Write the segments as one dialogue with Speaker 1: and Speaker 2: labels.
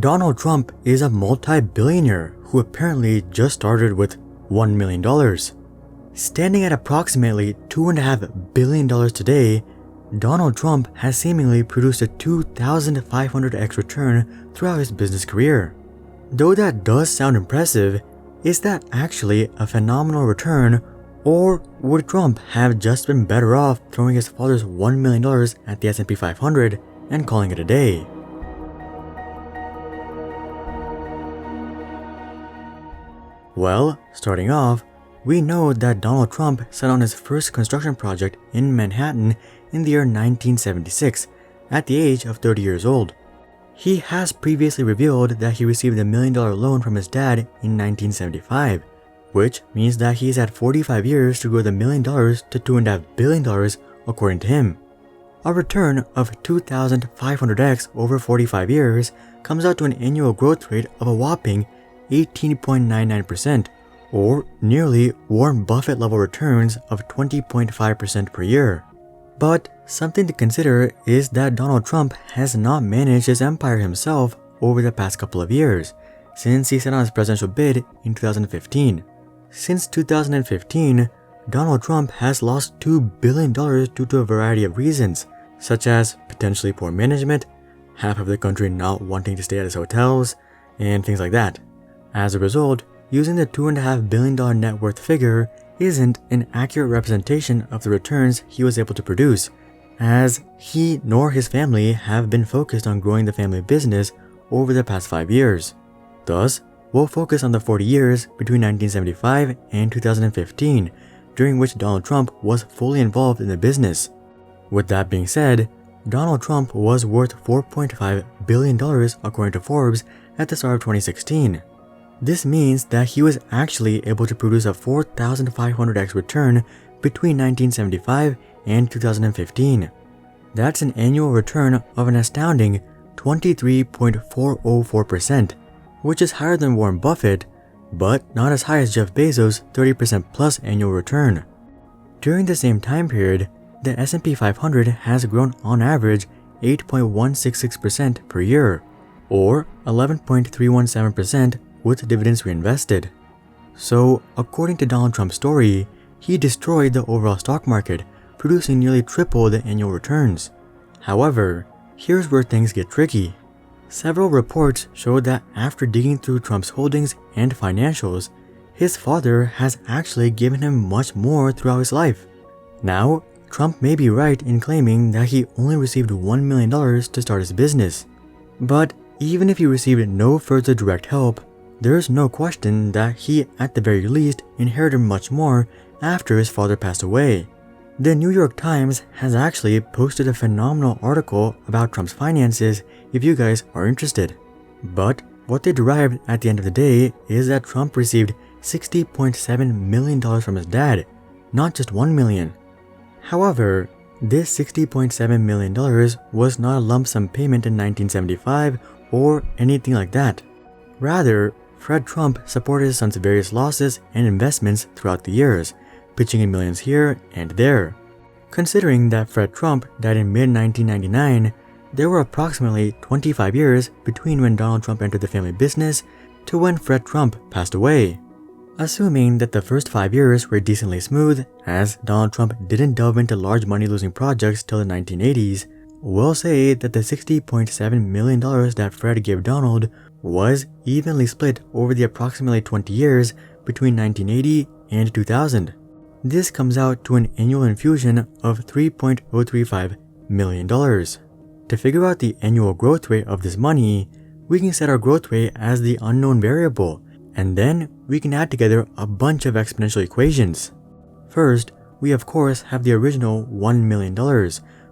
Speaker 1: Donald Trump is a multi-billionaire who apparently just started with $1 million. Standing at approximately $2.5 billion today, Donald Trump has seemingly produced a 2,500x return throughout his business career. Though that does sound impressive, is that actually a phenomenal return, or would Trump have just been better off throwing his father's $1 million at the S&P 500 and calling it a day? Well, starting off, we know that Donald Trump set on his first construction project in Manhattan in the year 1976 at the age of 30 years old. He has previously revealed that he received a $1 million loan from his dad in 1975, which means that he's had 45 years to grow the $1 million to $2.5 billion according to him. A return of 2,500x over 45 years comes out to an annual growth rate of a whopping 18.99%, or nearly Warren Buffett level returns of 20.5% per year. But something to consider is that Donald Trump has not managed his empire himself over the past couple of years, since he set on his presidential bid in 2015. Since 2015, Donald Trump has lost $2 billion due to a variety of reasons, such as potentially poor management, half of the country not wanting to stay at his hotels, and things like that. As a result, using the $2.5 billion net worth figure isn't an accurate representation of the returns he was able to produce, as he nor his family have been focused on growing the family business over the past 5 years. Thus, we'll focus on the 40 years between 1975 and 2015, during which Donald Trump was fully involved in the business. With that being said, Donald Trump was worth $4.5 billion according to Forbes at the start of 2016. This means that he was actually able to produce a 4,500x return between 1975 and 2015. That's an annual return of an astounding 23.404%, which is higher than Warren Buffett, but not as high as Jeff Bezos' 30% plus annual return. During the same time period, the S&P 500 has grown on average 8.166% per year, or 11.317% with dividends reinvested. So, according to Donald Trump's story, he destroyed the overall stock market, producing nearly triple the annual returns. However, here's where things get tricky. Several reports show that after digging through Trump's holdings and financials, his father has actually given him much more throughout his life. Now, Trump may be right in claiming that he only received $1 million to start his business. But even if he received no further direct help, there is no question that he, at the very least, inherited much more after his father passed away. The New York Times has actually posted a phenomenal article about Trump's finances if you guys are interested. But what they derived at the end of the day is that Trump received $60.7 million from his dad, not just $1 million. However, this $60.7 million was not a lump sum payment in 1975 or anything like that. Rather, Fred Trump supported his son's various losses and investments throughout the years, pitching in millions here and there. Considering that Fred Trump died in mid-1999, there were approximately 25 years between when Donald Trump entered the family business to when Fred Trump passed away. Assuming that the first 5 years were decently smooth, as Donald Trump didn't delve into large money-losing projects till the 1980s, we'll say that the $60.7 million that Fred gave Donald was evenly split over the approximately 20 years between 1980 and 2000. This comes out to an annual infusion of $3.035 million. To figure out the annual growth rate of this money, we can set our growth rate as the unknown variable, and then we can add together a bunch of exponential equations. First, we of course have the original $1 million,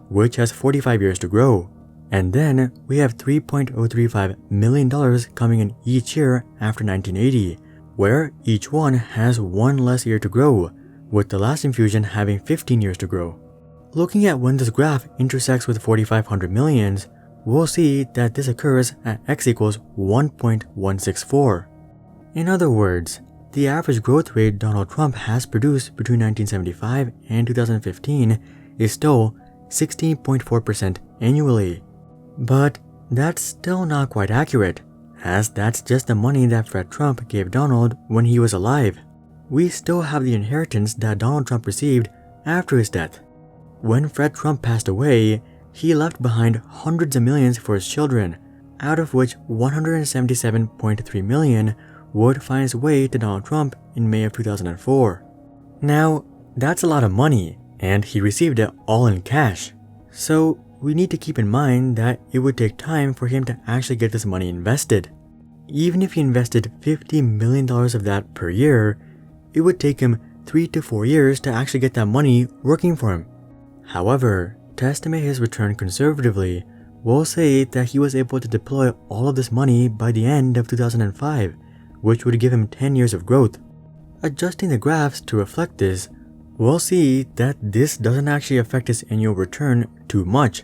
Speaker 1: which has 45 years to grow. And then we have $3.035 million coming in each year after 1980, where each one has one less year to grow, with the last infusion having 15 years to grow. Looking at when this graph intersects with 4,500 millions, we'll see that this occurs at x equals 1.164. In other words, the average growth rate Donald Trump has produced between 1975 and 2015 is still 16.4% annually. But That's still not quite accurate, as that's just the money that Fred Trump gave Donald when he was alive. We still have the inheritance that Donald Trump received after his death. When Fred Trump passed away, he left behind hundreds of millions for his children, out of which 177.3 million would find its way to Donald Trump in May of 2004. Now, that's a lot of money, and he received it all in cash. So, we need to keep in mind that it would take time for him to actually get this money invested. Even if he invested $50 million of that per year, it would take him 3 to 4 years to actually get that money working for him. However, to estimate his return conservatively, we'll say that he was able to deploy all of this money by the end of 2005, which would give him 10 years of growth. Adjusting the graphs to reflect this, we'll see that this doesn't actually affect his annual return too much,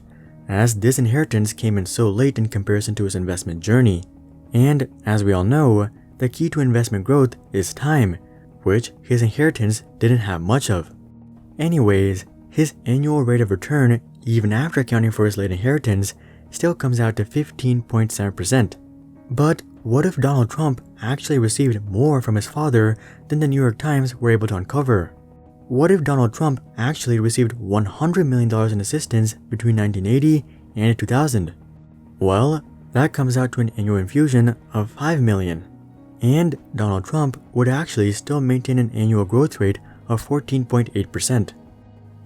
Speaker 1: as this inheritance came in so late in comparison to his investment journey. And as we all know, the key to investment growth is time, which his inheritance didn't have much of. Anyways, his annual rate of return, even after accounting for his late inheritance, still comes out to 15.7%. But what if Donald Trump actually received more from his father than the New York Times were able to uncover? What if Donald Trump actually received $100 million in assistance between 1980 and 2000? Well, that comes out to an annual infusion of $5 million. And Donald Trump would actually still maintain an annual growth rate of 14.8%.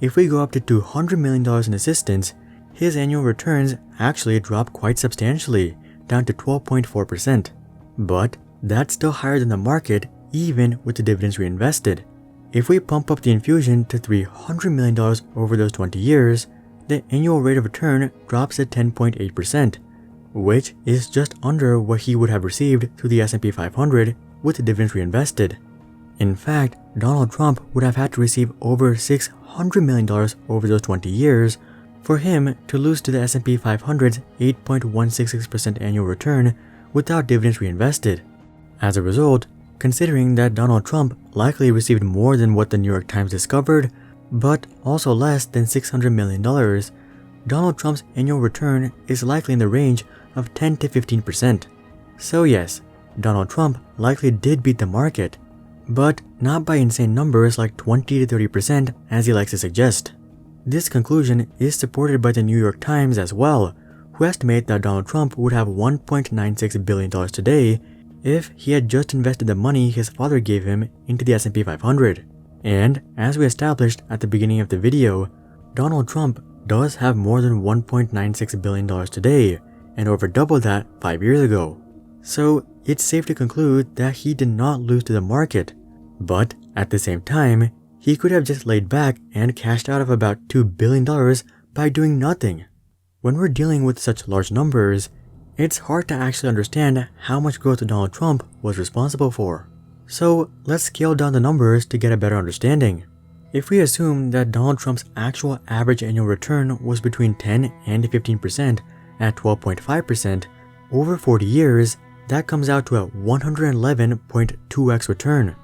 Speaker 1: If we go up to $200 million in assistance, his annual returns actually drop quite substantially, down to 12.4%. But that's still higher than the market, even with the dividends reinvested. If we pump up the infusion to $300 million over those 20 years, the annual rate of return drops to 10.8%, which is just under what he would have received through the S&P 500 with the dividends reinvested. In fact, Donald Trump would have had to receive over $600 million over those 20 years for him to lose to the S&P 500's 8.166% annual return without dividends reinvested. As a result, considering that Donald Trump likely received more than what the New York Times discovered, but also less than $600 million, Donald Trump's annual return is likely in the range of 10 to 15%. So yes, Donald Trump likely did beat the market, but not by insane numbers like 20 to 30% as he likes to suggest. This conclusion is supported by the New York Times as well, who estimate that Donald Trump would have $1.96 billion today if he had just invested the money his father gave him into the S&P 500. And as we established at the beginning of the video, Donald Trump does have more than $1.96 billion today, and over double that 5 years ago. So it's safe to conclude that he did not lose to the market, but at the same time, he could have just laid back and cashed out of about $2 billion by doing nothing. When we're dealing with such large numbers, it's hard to actually understand how much growth Donald Trump was responsible for. So let's scale down the numbers to get a better understanding. If we assume that Donald Trump's actual average annual return was between 10 and 15% at 12.5%, over 40 years, that comes out to a 111.2x return.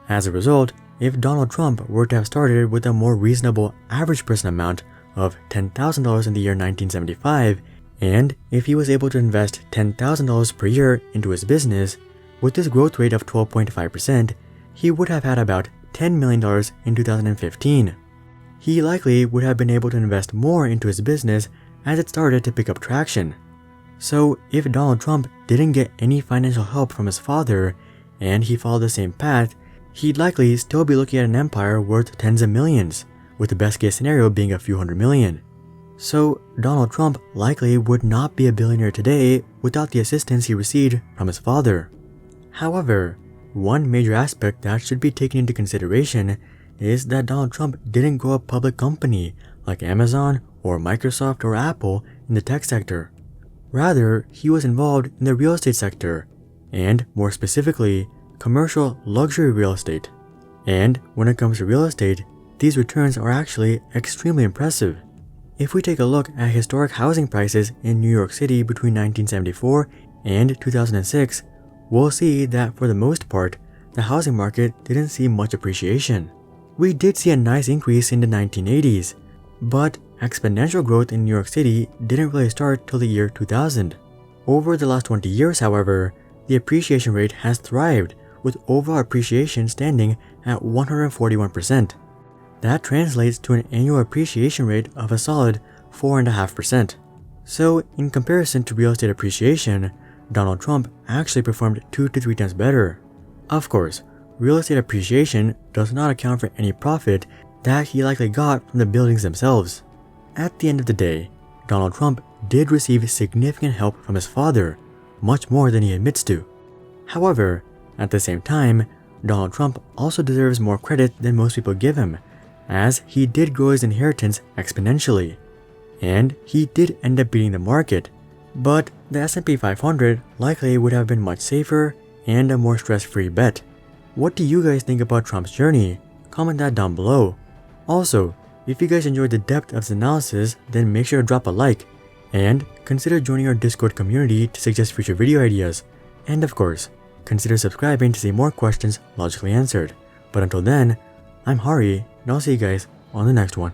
Speaker 1: As a result, if Donald Trump were to have started with a more reasonable average person amount of $10,000 in the year 1975, and if he was able to invest $10,000 per year into his business, with this growth rate of 12.5%, he would have had about $10 million in 2015. He likely would have been able to invest more into his business as it started to pick up traction. So if Donald Trump didn't get any financial help from his father, and he followed the same path, he'd likely still be looking at an empire worth tens of millions, with the best case scenario being a few hundred million. So Donald Trump likely would not be a billionaire today without the assistance he received from his father. However, one major aspect that should be taken into consideration is that Donald Trump didn't grow a public company like Amazon or Microsoft or Apple in the tech sector. Rather, he was involved in the real estate sector, and more specifically, commercial luxury real estate. And when it comes to real estate, these returns are actually extremely impressive. If we take a look at historic housing prices in New York City between 1974 and 2006, we'll see that for the most part, the housing market didn't see much appreciation. We did see a nice increase in the 1980s, but exponential growth in New York City didn't really start till the year 2000. Over the last 20 years, however, the appreciation rate has thrived, with overall appreciation standing at 141%. That translates to an annual appreciation rate of a solid 4.5%. So, in comparison to real estate appreciation, Donald Trump actually performed 2 to 3 times better. Of course, real estate appreciation does not account for any profit that he likely got from the buildings themselves. At the end of the day, Donald Trump did receive significant help from his father, much more than he admits to. However, at the same time, Donald Trump also deserves more credit than most people give him, as he did grow his inheritance exponentially. And he did end up beating the market, but the S&P 500 likely would have been much safer and a more stress-free bet. What do you guys think about Trump's journey? Comment that down below. Also, if you guys enjoyed the depth of this analysis, then make sure to drop a like, and consider joining our Discord community to suggest future video ideas. And of course, consider subscribing to see more questions logically answered. But until then, I'm Hari, and I'll see you guys on the next one.